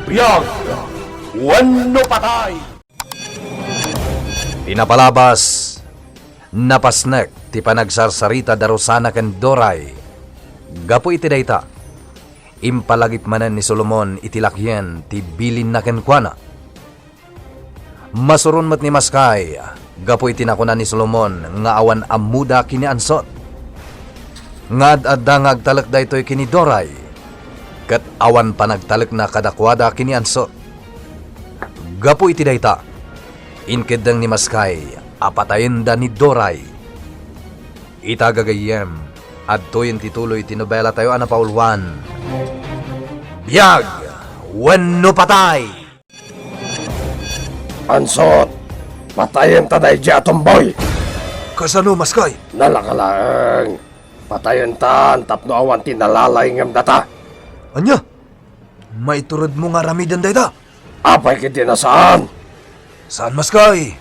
Biyag! Wano patay! Pinapalabas, napasnek, ti panagsarsarita darusana ken Doray. Gapo iti dayta, impalagip manen ni Solomon itilakyen ti bilin na kenkwana. Masurun mat ni Maskay, gapo iti nakuna ni Solomon nga awan amuda kini ansot. Ngad adda nga agtalek daytoy kini Doray, ket awan panagtalek na kadakwada kini ansot. Gapo iti dayta, inkedeng ni Maskay, apatayin da ni Doray. Itagagayem, adtoy tituloy tinobela tayo anapaulwan. Biyag! Wano patay! Ansot! Patayin taday dya tomboy! Kasano, Maskay? Nalakalaang! Patayin tan tapno awan tinalalay ngam data! Anya? Maiturod mo nga ramidan dayta? Apay kiti nasaan? Saan, Maskay?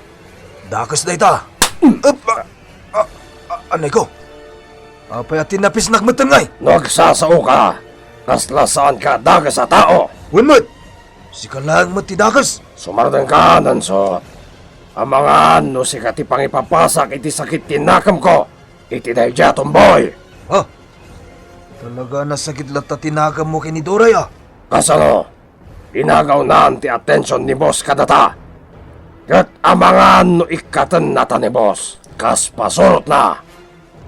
Dakas dayta. Anay ko? Apay at tinapisnak matangay. Nagsasao ka! Kasla saan ka dagas sa tao! Wanmat! Si kalang matidakas. Sumardang ka, Nansot! Ang mga ano si katipang ipapasak iti sakit tinakam ko! Iti dahi dya tomboy! Ha? Talaga nasakit lata tinakam mo kini Doray ah. Kasano? Inagaw na ti atensyon ni boss kadata! Kat ang mga ano ikatan nata ni boss! Kas pasurot na!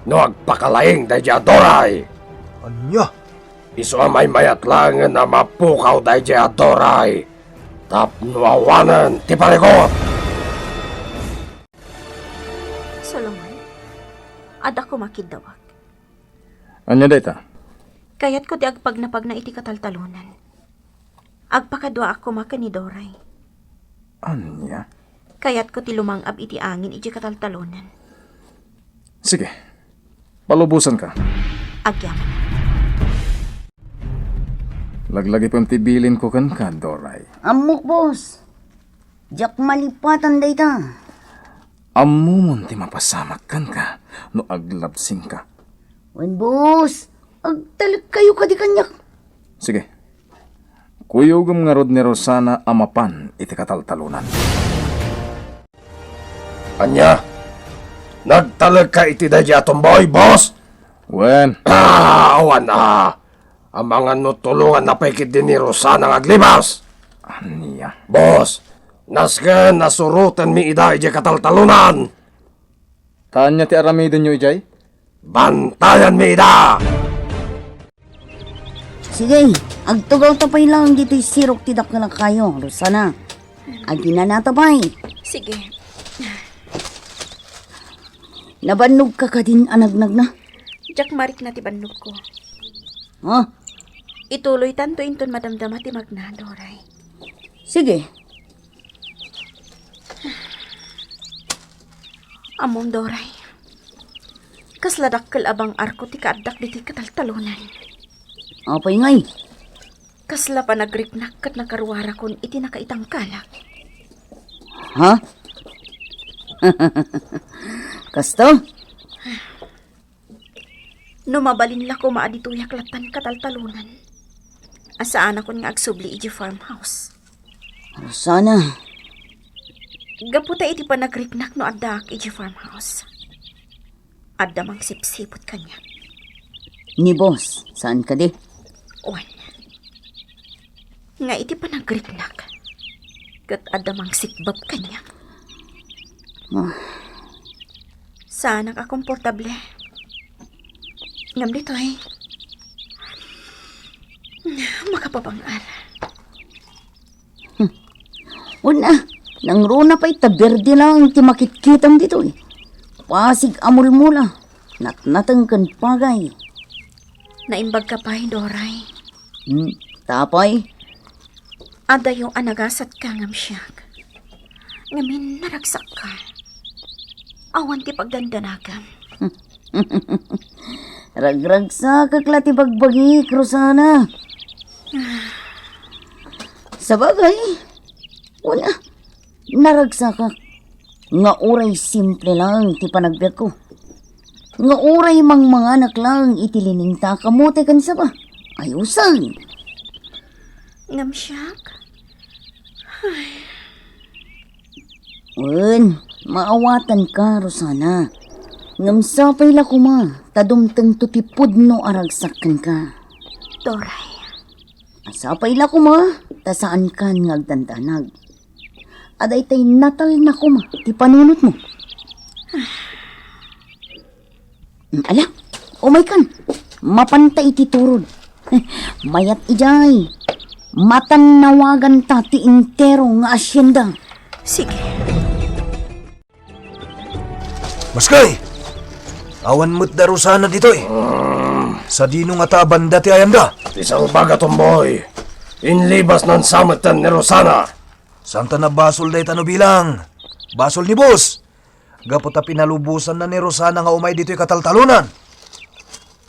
No agpakalaing dahi dya Doray! Anya? Iso amay mayat lang na mapukaw dahi dya Doray! Tapno awanan ti paregot! Solomon, ada ko makidawag. Anya dayta? Kayat ko di agpagnapag na iti kataltalunan. Agpakadwa ako maka ni Doray. Anya? Kayat ko ti lumangab iti angin iti kataltalunan. Sige, palubusan ka. Agyaman. Laglagi pang tibilin ko kan ka, Doray. Amok, boss. Diyak malipatan dayta. Amumon ti mapasamak kan ka, no aglabsing ka. Wen, boss. Agtalag kayo ka di kanyak. Sige, kuyugom nga rod ni Rosana amapan iti kataltalunan. Anya? Nagtalag ka iti dahi dya tomboy, boss! Wen, Awan na! Ang mga nutulungan na paikit din ni Rosana ng aglibas! anya? Boss! Nasken nasurutan mi ida iti kataltalunan! Tanya ti aramidon nyo, Ijay? Bantayan mi ida! Sige, agtugaw tapay lang dito'y sirok tidak na lang kayo, Rosana. Agi na natabay. Sige. Nabanog ka ka din anagnag na. Jack marik na ti bannog ko. Ha? Ituloy tanto inton madamdama ti magna, Doray. Sige. Amom, Doray. Kasladakkel abang arko ti kaadak di ti kataltalunan. Apay ngay. Kasla pa nagriknak kat nakarwara kon iti nakaitang kalak. Ha? Kasto? Numabalin la ko maadituyak latan kataltalunan. Asaan ako nga agsubli iti farmhouse. Rosana. Gaputa iti pa nagriknak no adak iti farmhouse. Adda mang sipsipot kanya. Ni boss, saan ka di? Wan. Nga iti pa nagriknak. Kat adda mang sikbab kanya. Sana ka komportable. Ngam dito ay. Makapabangal. Una, nang runa pa itaberde lang ti makitkitam dito eh. Pasig amul-mula, natnatang kan pagay. Naimbag ka pa, Doray. Tapay, Ada yung anagasat ka ngam siyak. Ngamin naragsak ka. Awan ti pagdandanagam. ragrag sa kaklati bagbagi, Rosana. Sa bagay, wala. Naragsa ka. Nga uray simple lang ti panagbiag ko. Nga uray mang mga anak lang itilining ta kamote kan sa ba. Ayusan. Ngam siyak? Maawatan ka, Rosana. Ngamsapay la kuma, tadumteng tutipod no aragsakan ka. Doray, Asapay la kuma, tasaan kan ngagdandanag. Aday tay natal na kuma, ti panunot mo. Ala, umay kan, mapantay ti turod. Mayat ijay, matan nawagan ta ti intero nga asyenda. sige. Maskay! Awan mo't daro sana dito eh. Sa dino nga ta banda ti ayanda. Isang baga tomboy. Inlibas ng samatan ni Rosana. Santa na basol day tano bilang. Basol ni boss. Gapot ta pinalubusan na ni Rosana nga umay dito'y kataltalunan.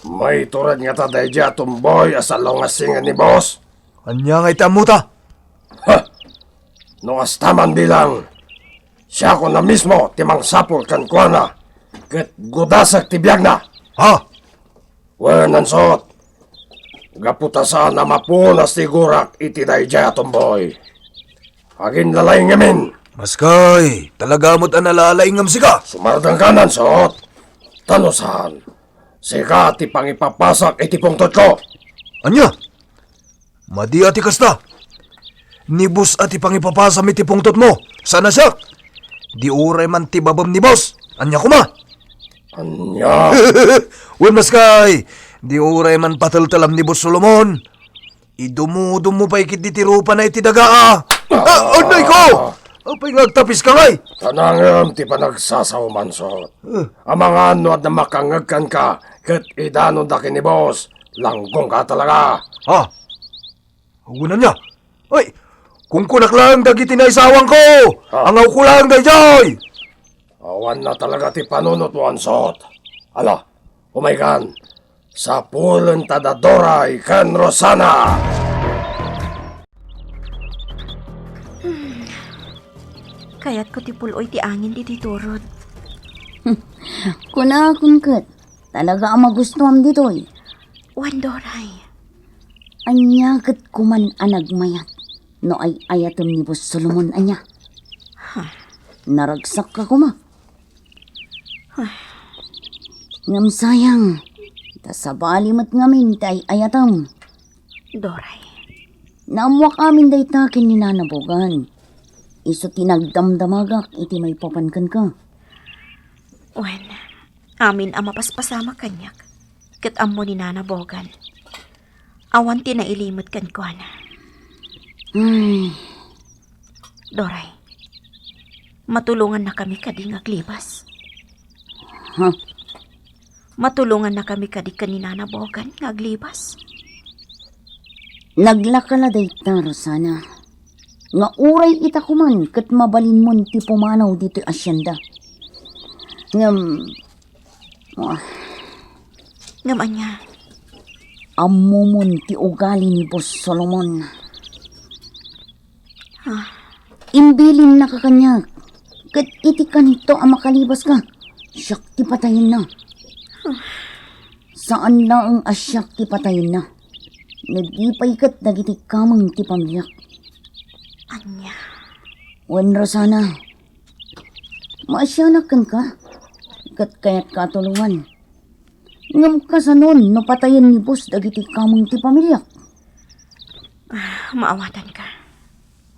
May turad nga ta dayja tomboy asalaw nga singa ni boss. Anya nga itamuta. No astaman bilang. Siya ko na mismo timang sapol kan kuana. Ket gudasak tibiyag na. Ha? Wenan sot. Gaputasan na mapunas ti gurak iti dayja tomboy. Agin lalay ngamin. Maskay, talaga mo't analalayngam sika. Sumardang kanan sot. Tanusan. Sika ti pangipapasak iti pungtot ko. Anya? Madi ati kasta. Nibus ati pangipapasam iti pungtot mo. Sana siya? Di uray man ti babam ni boss. Anya kuma? Anya. Wen maskay, di uray man pataltalam ni boss Solomon. Idumudumo pa ikit di tirupa na iti daga. Unay ko! Apay nagtapis ka ngay. Tanangam ti panagsasawaman sot. Amang ano at na makangagkan ka, ket idanon da ni boss. Langgong ka talaga. Ha? Hugunan niya. Ay, kung kunak lang dagiti na isawang ko. Angaw ko lang dayjay. Awan na talaga ti panunot mo ansot. Ala, umay kan. Sa pulen tadadoray kan Rosana. Kayat ko ti puloy ti angin di turod. Kuna kat, talaga ang magustuhan dito'y. Wan, Doray. Anya kat kuman anagmayat. No ay ayatom ni Boss Solomon anya. Naragsak ka kuma. Ngam sayang. Tasabali mat ngamin tay ayatom. Doray. Naamwak amin day takin ni nanabogan. Iso tinagdamdamagak iti may papankan ka. Wan, amin ang mapaspasama kanyak. Kat amo ni Nana Bogan. Awan tinailimot kan ko na. Ay, Doray, matulungan na kami kadi ngaglibas. ha? Matulungan na kami kadi kanina na Bogan ngaglibas. Naglakala day ta, Rosana. Nga uray ita kuman kat mabalin mo ti pumanaw dito asyenda. Ngam, Ngaman niya, amumon ti ugali ni Boss Solomon. Imbilin na ka kanyak. Kat iti kanito ang makalibas ka. Siyak ti patayin na. Saan na ang asyak ti patayin na? Nagipay kat nagiti kamang ti pamilyak. anya. Wan, Rosana. Maasyanak kan ka. Kat kaya't katulungan. Ngam ka sa nun, napatayin ni Boss dagiti kamang ti pamilyak. Maawatan ka.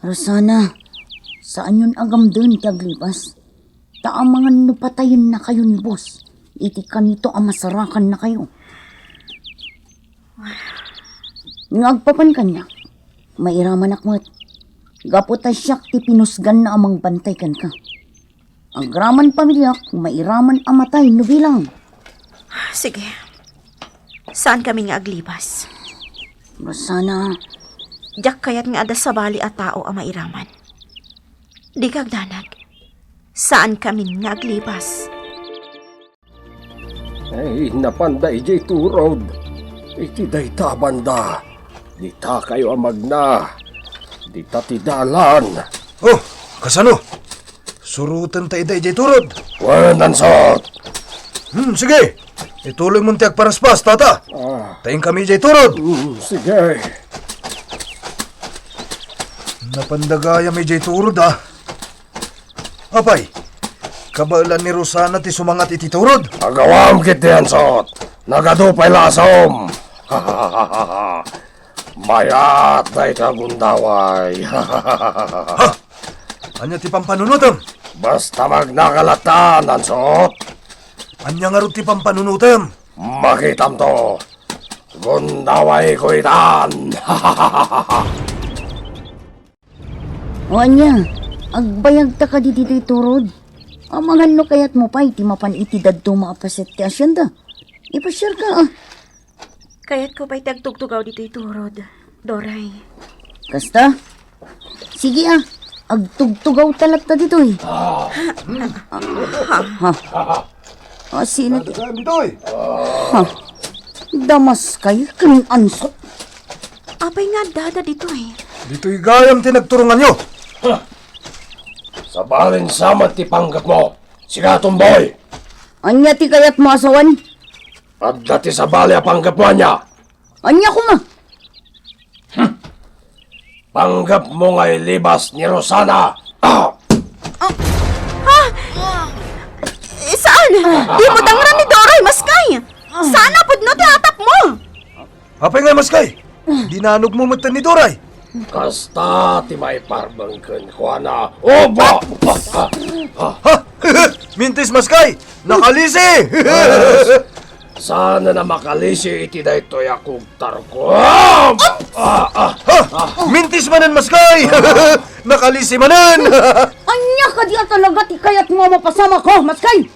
Rosana, saan yun agam dun ti aglibas? Taamangan napatayin na kayo ni Boss. Iti kanito ang masarakan na kayo. Ngagpapan kanya, mairaman akmat. Gapota siyak ti pinusgan na amang bantay kan ka. Ang graman pamilyak, mairaman amatay no bilang. Sige. Saan kami nga aglibas? Rosana, Diyak kayat nga ada sa bali at tao ang mairaman. Di kagdanag. Saan kami nga aglibas? Ay, napanday jay turod. Iti day ta banda. Di ta kayo amagna. Di ta tidalan. Oh, kasano? Surutan tayo tayo jay turod. Wenan sot. Sige. Ituloy mo tiyak paraspas, tata. Tayong kami jay turod. Sige. Napandagaya may jay turod ah. Apay, kabalan ni Rosana ti sumangat iti turod. Agawam kiti ansot. Nagadupay lasom. Mayat na itagundaway. Anya ti pampanunutem. Basta magnakalatan, ansot. Anya nga ro ti pampanunutem. Makitam to. Gundaway ko itan. O anya, agbayag ta ka di dito'y turod. Amangan no kayat mo pa iti mapan iti dadto maapaset ti asyenda. Ipasyar ka ah. Kaya't ko pa'y tagtugtugaw dito'y turod, Doray. Kasta? Sige ah, agtugtugaw talat ta dito'y. Sino ti? Damas kay kring ansot. Apay nga dada dito'y. Dito'y gayam ti nagturungan nyo. Sa balin samat ti panggap mo. Siga tumboy. Anya ti kayat mo asawan? At dati sa bali a panggap mo niya. Anya ko ma? Panggap mo nga'y libas ni Rosana. Saan? Di mo tangran ni Doray, maskay! Sana pud no ti atap mo! Apay nga maskay. Dinanog mo mata ni Doray. Kasta ti may parbangken ko na. Oba! Ha? Mintis maskay. Nakalisi. Sana na makalisi iti daytoy akong tarko. Ha? Mintis manan maskay. Nakalisi manan. Anya ka diya talaga ti kayat mo mapasama ko, maskay!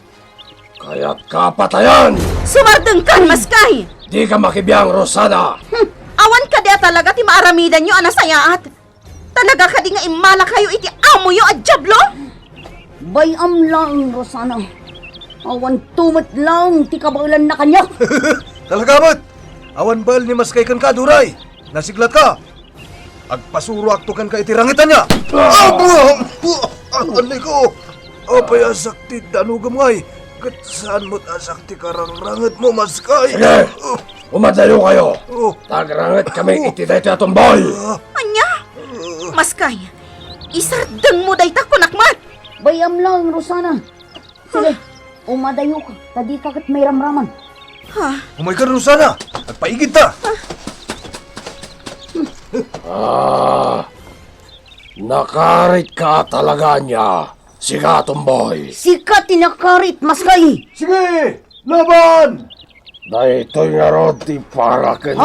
Kaya't kapatayan. Sumardeng kan, maskay! Di ka makibiyang, Rosana. Awan ka dia talaga ti maaramidan nyo anasayaat. Talaga ka di nga imala kayo iti amo yo at jablo? Bayam lang, Rosana. Awan tumot lang ti kabalan na kanya. Talaga mat. Awan bal ni maskay kan ka Doray. Nasiglat ka. Agpasuro akto kan ka itirangitan niya. Anay ko. Apay asakti danugam ngay. Kat saan mo't asakti karangrangat mo maskay. Sige, umadayo kayo. Oh. Tagrangat kami iti daytoy atumboy. Anya? Maskay, isardeng mo day takunakmat. Bayam lang, Rosana. Sige, umadayo ka. Tadi ka kat may ramraman. Umay ka Rosana. Nagpaigid ta. Nakarit ka talaga niya. Siga, tumboy. Sika tinakarit, maskay! Sige, laban! Daytoy nga roti para ken.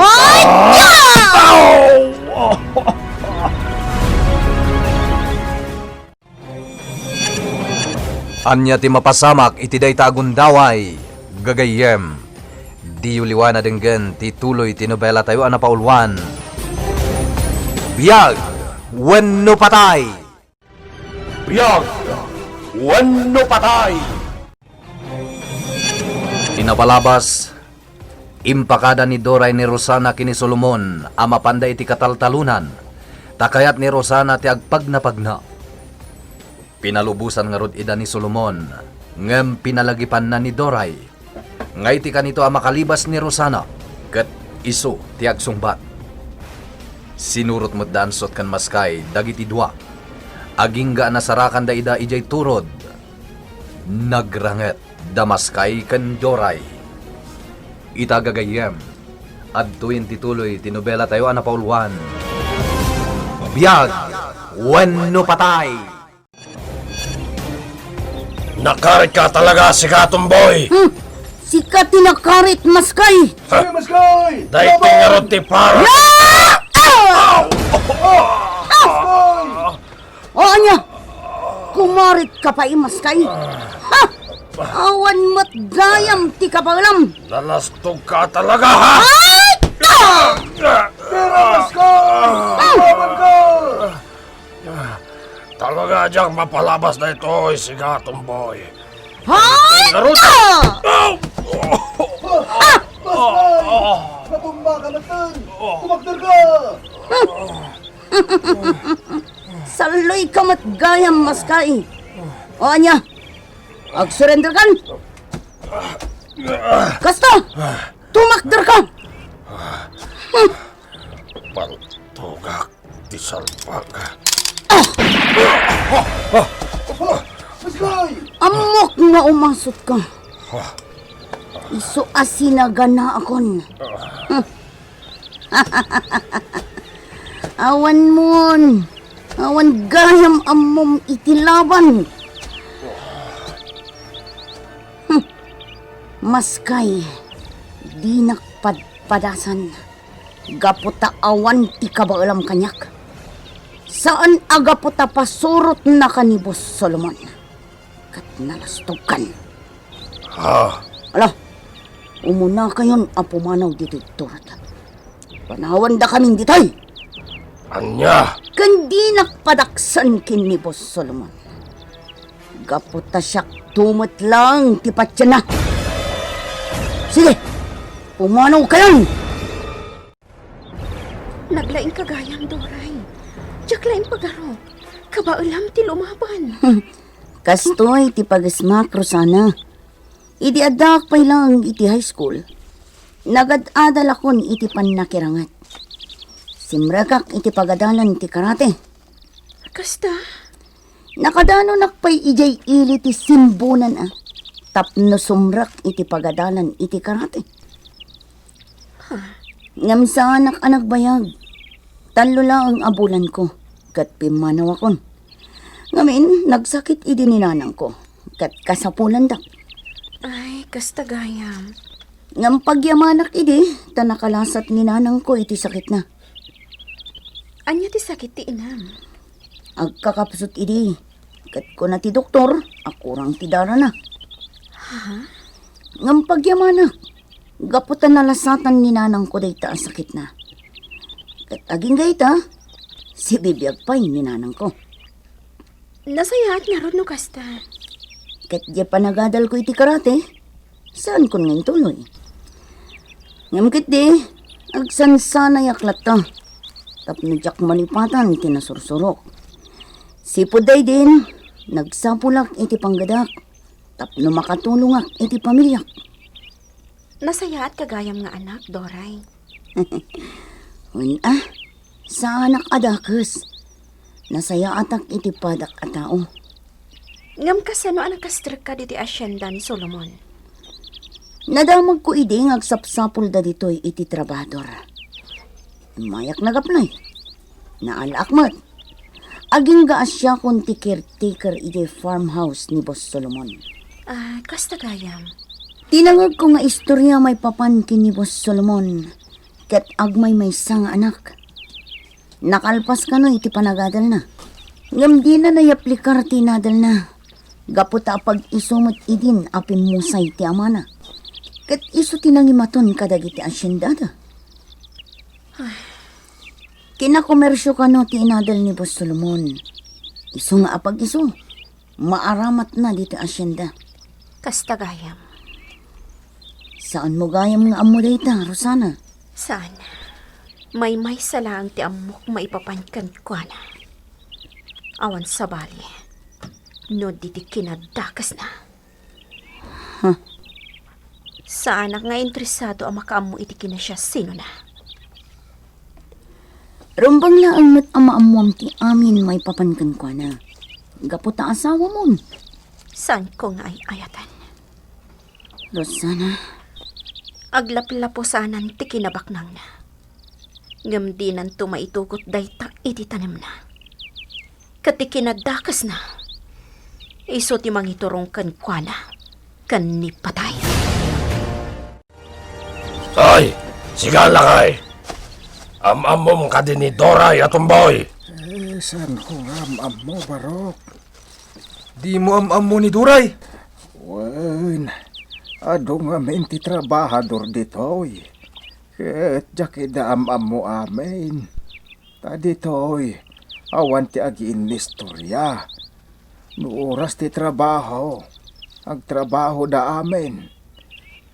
Anya ti mapasamak iti day tagundaway. Gagayem. Di uliwana denggen ti tuloy ti nobela tayo anapaulwan. Biyag! Wenno patay! Biyag! Wano patay! Inapalabas, impakada ni Doray ni Rosana kini Solomon, ama panda iti kataltalunan, takayat ni Rosana ti agpagnapagna. Pinalubusan nga rod ida ni Solomon, ngem pinalagipan na ni Doray. Ngay ti kanito ang makalibas ni Rosana, kat iso ti agsungbat. Sinurot mo't dansot kan maskay, dagiti dua. Agingga nasarakan da ida ijay turod. Nagranget damaskay kan Doray. Itagagayem. Adtuin tituloy tinobela tayo anapaulwan. Biyag! Wenno patay! Nakarit ka talaga, siga, tumboy. Sika tinakarit, maskay! Daytoy nga roti para. O anya, kumarit ka pa maskay! Ha! Awan mo't gayam ti kabalam! Nalastog ka talaga, ha? Talaga diyang mapalabas na ito, siga, tumboy. Hay! Narot! Natumba ka na tan! Kumakder ka! Saloy ka mo't gayam, maskay! O anya, ag-surrender kan! Kasta! Tumakder ka! Pantugak, di salpag. Amok nga umasot ka. Iso asinaga na akon. Awan mon. Awan gayam amom itilaban. Maskay. Di nakpadpadasan. Gaputa awan ti kabaalam kanyak. Saan agaputa pasurot na kanibos Solomon? Kat nalastugan. Ala, umuna kayon apumanaw dito turot. Panawan da kaming ditay. Anya, Kandi nakpadaksan kini Boss Solomon. Gaputa siyak tumot lang tipatya na. Sige, pumanaw kayon. Naglaing kagayam, Doray. Diyak laing pagaro. Kabaulam ti lumaban. Kastoy ti pagasmak Rosana. Idi adak pa lang iti high school. Nagad-adal akon iti panakirangat. Simrakak iti pagadalan ti karate. Kasta, Nakadano nakpay ijay ili ti simbunan Tapno sumrak iti pagadalan iti karate. Ngamsa anak bayag. Talo lang ang abulan ko. Kat pimanaw akon. Ngamin, nagsakit idi ninanang ko. Kat kasapulan dak. ay, kasta gayam. Ngam pagyamanak idi, tanakalasat ninanang ko iti sakit na. Anya ti sakit ti inam. Agkakapsot idi. Kat ko na ti doktor, akurang ti dara na. Ngam pagyamanak, gaputan nalasatan ninanang ko day taas sakit na. Kat aging gayta, si bibiyag pa ninanang ko. Nasayaat nga ron no kasta. Kat di panagadal ko iti karate, saan ko ngayon tuloy? Ngam kit di, agsansanay aklat ta. Tapno jak manipatan tinasursurok. Sipuday din, nagsapulak iti panggadak. Tapno makatulungak iti pamilyak. Nasayaat kagayam nga anak, Doray. Wala, sa anak adakes. Nasaya atak iti padak a tao. Ngam kasano anak kastrik ka diti asyenda ni Solomon. Nadamag ko idi agsapsapul da ditoy iti trabador. Mayak nagaplay. Naalakmat. Aging gaasya kon ti caretaker iti farmhouse ni Boss Solomon. Kasta gayam. Tinangag ko nga istorya may papankin ni Boss Solomon. Ket agmay may sang anak. Nakalpas ka no iti panagadal na. Ngam di na nayaplikar tinadal na. Gaputa pag isumot idin apin musay ti amana. Ket iso tinangimaton kadagiti asyendada. Kinakomersyo ka no ti inadal ni Boss Solomon. Iso nga apag iso. Maaramat na dito asyenda. Kasta gayam. Saan mo gayam nga amo dayta, Rosana? Saan? May salang ti amok maipapankan ko na. Awan sa bali. No diti kinadakas na. Saan nga interesado ang makaamo iti kinasya sino na? Rumbang lang met ama-amuam ti amin may papankan ko na. Gaputa asawa mo. Saan ko nga ay ayatan? Rosana, Aglaplaposanan ti kinabaknang na. Ngam di nan tumaitukot dayta iti tanim na. Kati kinadakas na. Iso ti mangiturong kan kwa na. Kan ni patay. Ay, sigala kay. Am-amom ka din ni Doray at Umboy. Saan ko am mo, Barok? Di mo am mo ni Duray. Wen, ado nga menti trabahador ditoy. Ket jakida am mo amin. Ta ditoy, awan ti agiin istorya. No oras ti trabaho, agtrabaho da amin.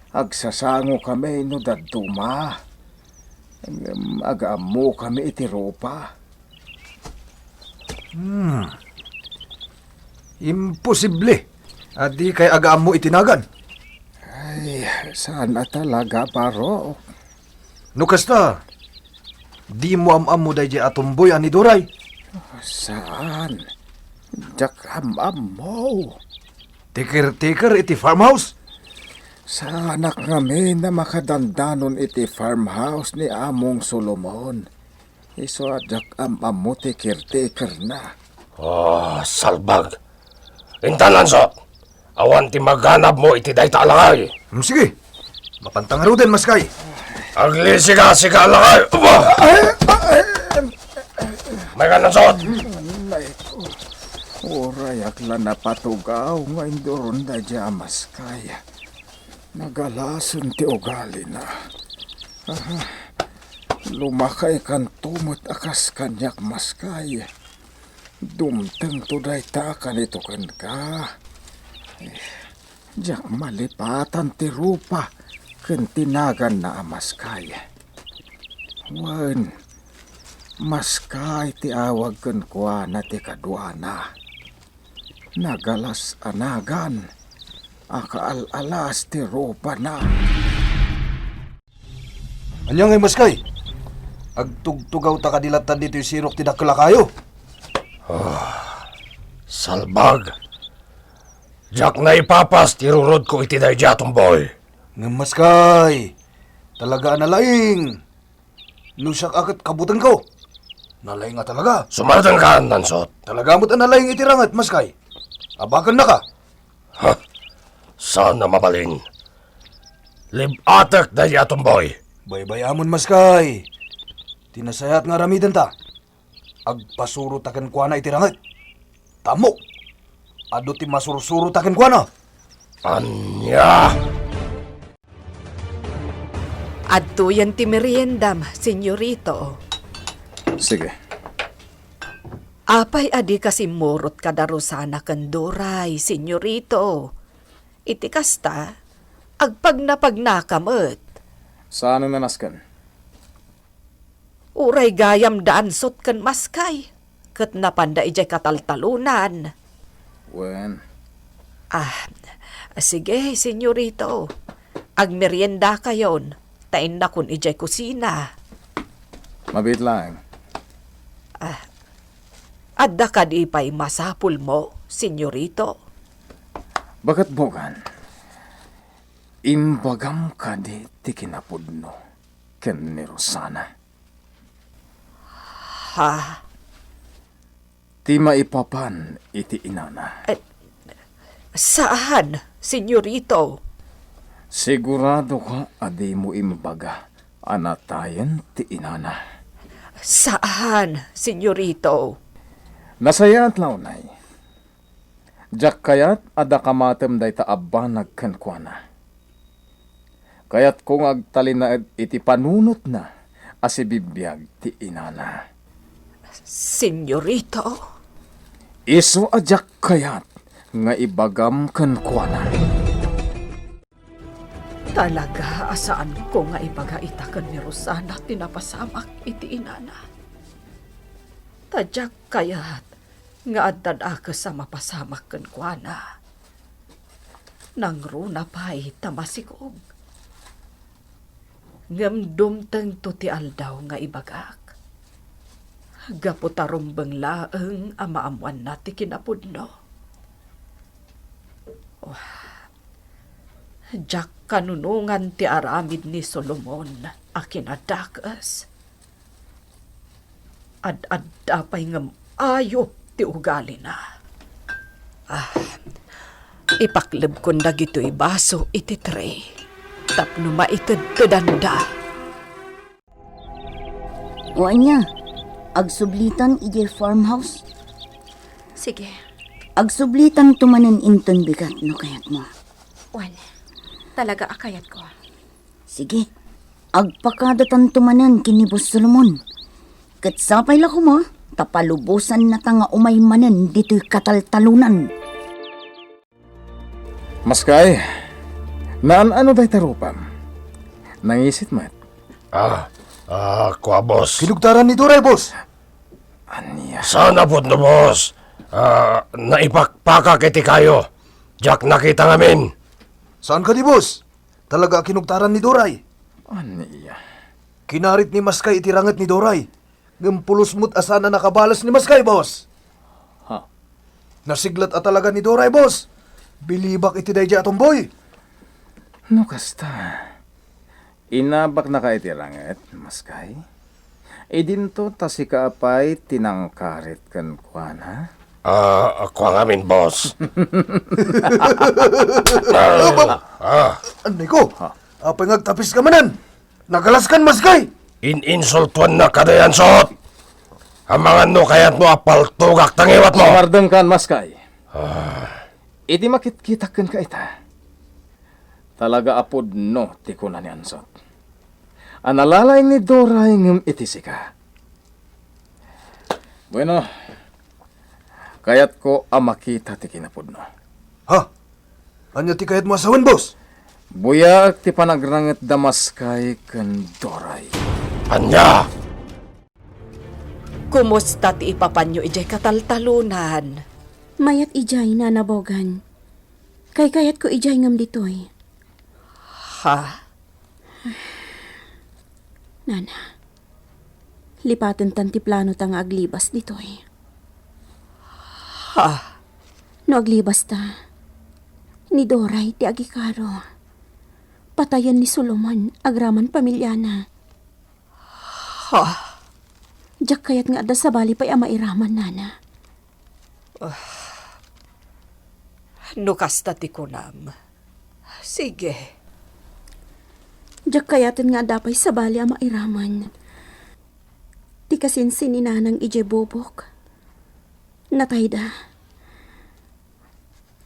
Agsasango kami no daduma. Agaamo kami iti ropa. Imposible. Adi kay agaam mo itinagan. Ay, sana talaga, Barok. No kasta, di mo am mo dayjay atumboy ani Duray. Saan? Jak mo. Tikir-tikir iti farmhouse? Sa anak kami na makadandanon iti farmhouse ni Among Solomon. Iso jak mo tikir-tikir na. Oh, salbag. Intanan so. Awan ti maghanap mo iti dayta alakay. Sige, mapantangaro din, Maskay. Agli siga alakay. Ubo! May kanan so. Oray akla na patugaw nga indoron na jamas kaya. Nagalason ti ugali na. Lumakay kan tumot akas kanyak maskay. Dumteng tuday ta kanito kan ka. Jak malipatan ti rupa ken tinagan na amaskay. Wen, maskay ti awag ken kuana ti kaduana. Nagalas anagan, akaal-alas ti rupa na. Anyang ay, Maskay? Agtugtugaw ta kadilatan dito yung sirok ti dakla kayo. Salbag. Jak na ipapas, tirurod ko iti dayja boy. Nga, Maskay, talaga nalaing. Nusak akit kabutan ko. Nalaing nga talaga. Sumaratan ka, Nansot. Talaga mo't nalaing itirangat, Maskay. Abakan na ka. Ha? Sana mabalin. Libatek dayja boy. Baybayamon, Maskay. Tinasayat nga ramidan ta. Agpasuro taken kuana itirangat. Tamo. Ado ti masursuro taken kuana. Anya! Adto yan ti meriendam, senyorito. Sige, Apay adi kasi murot kadarusana kanduray, senyorito. Iti kasta, agpagnapagnakamot. saan na naskan? Uray gayam daansot kan maskay. Kat napanda ijay kataltalunan. Wen, Sige, senyorito. Agmerienda kayon. Tain na kun ijay kusina. mabit lang. Adda ka di pa'y masapul mo, senyorito. Bakat bogan, imbagam ka di ti kinapudno, ken ni Rosana. Ha? Ti maipapan iti inana. Saan, senyorito? Sigurado ka adi mo imbaga, anatayan ti inana. Saan, senyorito? Nasayat launay. Jak kayat ada kamatem day taabba nagkankwana. Kayat kung agtalinaed iti panunot na asibibiyag ti inana. Senyorito? Iso ajak kayat nga ibagam kankwana. Talaga, asaan ko nga ipagaitakan ni Rosana tinapasamak iti inana. Tadyak kayat nga addan ako sa mapasamak kan kuana. Nang runa pa'y tamasikog. Ngamdum teng to ti aldaw nga ibagak. Gaputarumbang laeng amaamuan nati kinapudno. Jak kanunungan ti aramid ni Solomon akinadakas. Ad-adda pa'y ngam ayop ti ugali na. Ipaklib ko na gito'y baso iti tray. Tapno maitadtadanda. Wanya, agsublitan ije farmhouse. Sige. Agsublitan tumanen inton bigat no kayat mo. Well, talaga akayat ko. Sige, agpakadatan tumanen kini Boss Solomon. Katsapay la ko mo, tapalubusan na tanga umaymanen dito'y kataltalunan. Maskay, naan ano day tarupam? Nangisit mat? Kwa boss. Kinugtaran ni Duray, boss. Aniya. Sana po no boss. Naipakpaka kiti kayo. Jak nakita ngamin. Saan ka di, boss? Talaga kinugtaran ni Duray. Aniya. Kinarit ni Maskay itirangat ni Duray. Gampulos mo't asana nakabalas ni Maskay, boss. Nasiglat at talaga ni Doray, boss. Bilibak iti dayja atong boy. No kasta. Inabak na ka itiranget, maskay. E dinto ta si kaapay tinangkarit kan kuan, ha? Ako ang amin, boss. Anay ko, apay ngagtapis ka manan. Nagalaskan, maskay. Ininsultuan na kadayan sot. Amangan no kaya't mo apal tugak tangiwat mo. Mardeng kan, maskay. Idi makit-kitakan ka ita. Talaga apod no, tikunan ni Ansot. Analalay ni Doray ngem itisika. Bueno, kayat ko amakita ti kinapod no. Ha? Anya ti kayat mo asawan, boss? Buya ti panagranget damaskay ken Doray. Anya! Kumusta ti ipapanyo ijay kataltalunan? Mayat ijay na nabogan. Kay kayat ko ijay ngam ditoy. Ha? Nana, lipaten tan ti plano tang aglibas ditoy. Ha? No aglibas ta, ni Doray ti agikaro. Patayan ni Solomon agraman pamilyana. Ha? Diyak kayat nga ada sa bali pa'y amairaman, Nana. Nukasta ti kunam. Sige. Diyak kayatin nga dapay sa bali amairaman. Ti kasin sininanang ije bubok. Natayda.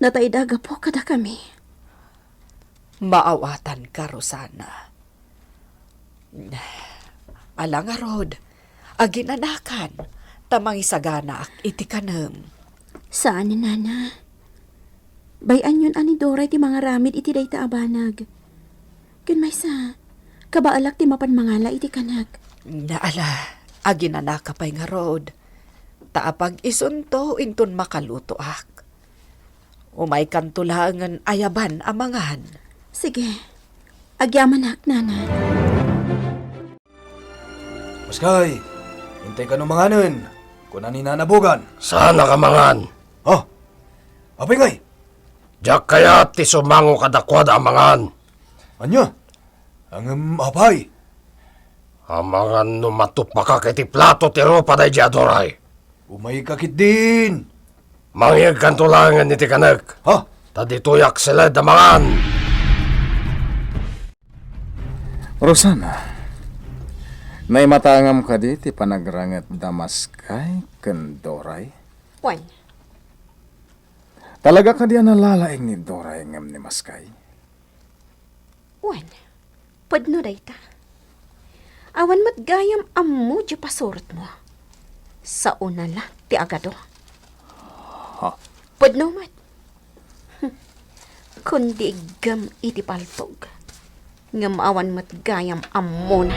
Natayda gapo kada kami. Maawatan ka, Rosana. Alang arod, aginanakan, tamang isagana ak iti kanam. Saan ni Nana? Bayan yun ani Doray ti mga ramid iti day ta abanag. Kun may sa, kabaalak ti mapan mangala iti kanag. Naala, aginanaka pa'y nga rod. Taapag isunto inton makaluto ak. Umay kantulangan ayaban amangan. Sige, agyaman ak, Nana. Maskay, hintay ka nung manganan. Kunan ni nanabugan. Sana ka mangan. Ha? Apay ngay? Diyak kaya ti sumango kadakwad amangan. Anya? Ang apay? Amangan no matupaka kay ti plato ti ropa day Doray. Umay kakit din. Mangyag kantulangan ni ti kanag. Ha? Tadituyak sila damangan. Rosana, naimatangam ka di ti panagranget damaskay ken Doray. Juan, Talaga ka di nalalaing ni Doray ngem ni Maskay. Juan, padno day ta. Awan mat gayam ammo di pasurot mo. Sa una la, ti agado. Ha? Padno mat. Kundi gam iti paltog. Ngam awan mat gayam ammo na.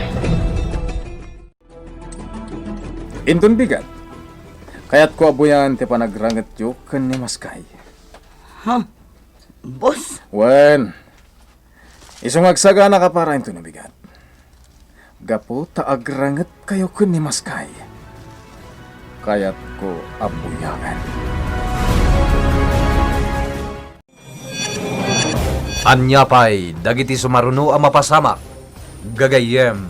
Inton bigat. Kayat ko abuyan ti panagranget yu ken ni Maskay. Ha? Boss? Wen, isungagsaga na ka para inton bigat. Gapo taagranget kayo ken ni Maskay. Kayat ko abuyangan. Anyapay, dagiti sumaruno ang mapasamak. Gagayem,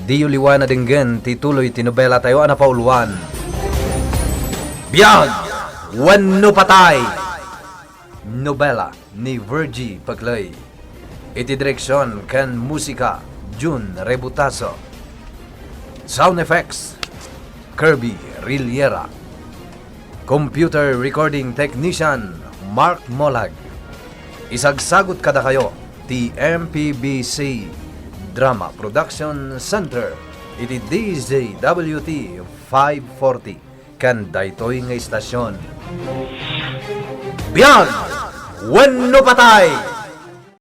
di uliwan na dinggen, tituloy tinobela tayo ana pauluan. Biyag! Wano patay! Nobela ni Virgie Paglay. Iti direksyon ken musika, Jun Rebutaso. Sound effects, Kirby Riliera. Computer recording technician, Mark Molag. Isagsagot kada kayo, TMPBC Drama Production Center, iti DJWT 540, kan daytoy nga istasyon. Biyag! Wano patay!